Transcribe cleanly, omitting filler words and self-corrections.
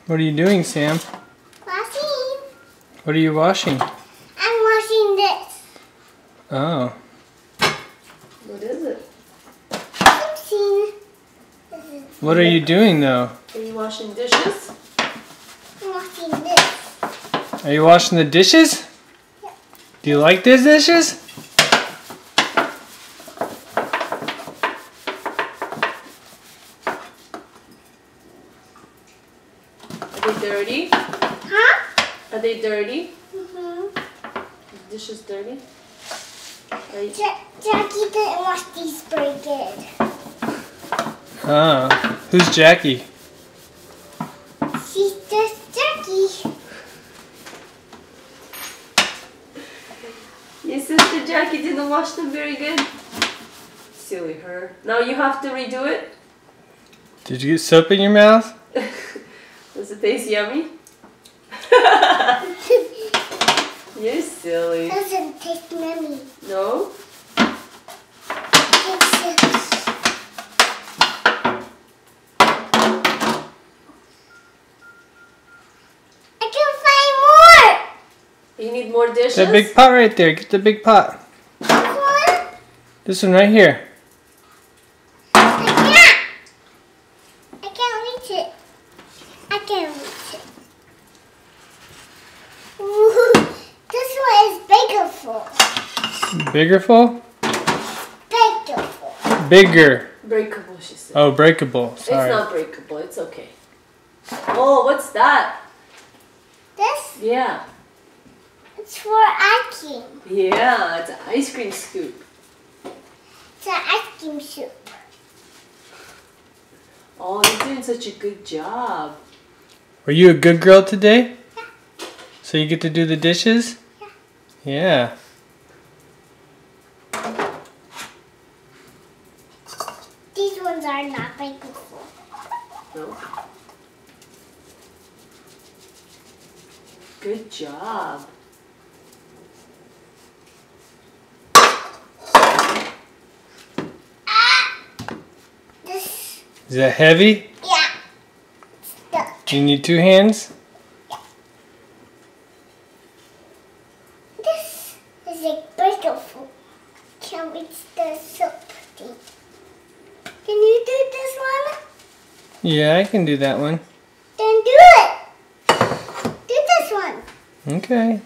What are you doing, Sam? Washing. What are you washing? I'm washing this. Oh. What is it? Oopsie. What are you doing, though? Are you washing dishes? I'm washing this. Are you washing the dishes? Yeah. Do you like these dishes? Are they dirty? Huh? Are they dirty? Mm-hmm. The dish is dirty? Are you... Jackie didn't wash these very good. Oh. Who's Jackie? She's just Jackie. Your sister Jackie didn't wash them very good? Silly her. Now you have to redo it? Did you get soap in your mouth? Does it taste yummy? You're silly. Doesn't taste yummy. No? I can find more. You need more dishes? That big pot right there. Get the big pot. This one? This one right here. I can't reach it. I can't reach it. Ooh, this one is bigger full. Bigger full? Bigger full. Bigger. Breakable, she said. Oh, breakable. Sorry. It's not breakable, it's okay. Oh, what's that? This, Yeah. it's for ice cream. Yeah, it's an ice cream scoop. It's an ice cream soup. Oh, you're doing such a good job. Were you a good girl today? Yeah. So you get to do the dishes? Yeah. Yeah. These ones are not bigger full. No. Good job. This, Is that heavy? yeah. Stuck. Do you need two hands? This is a bigger full. Can't reach the soup thing. Can you do this one? Yeah, I can do that one. Then do it. Do this one. Okay.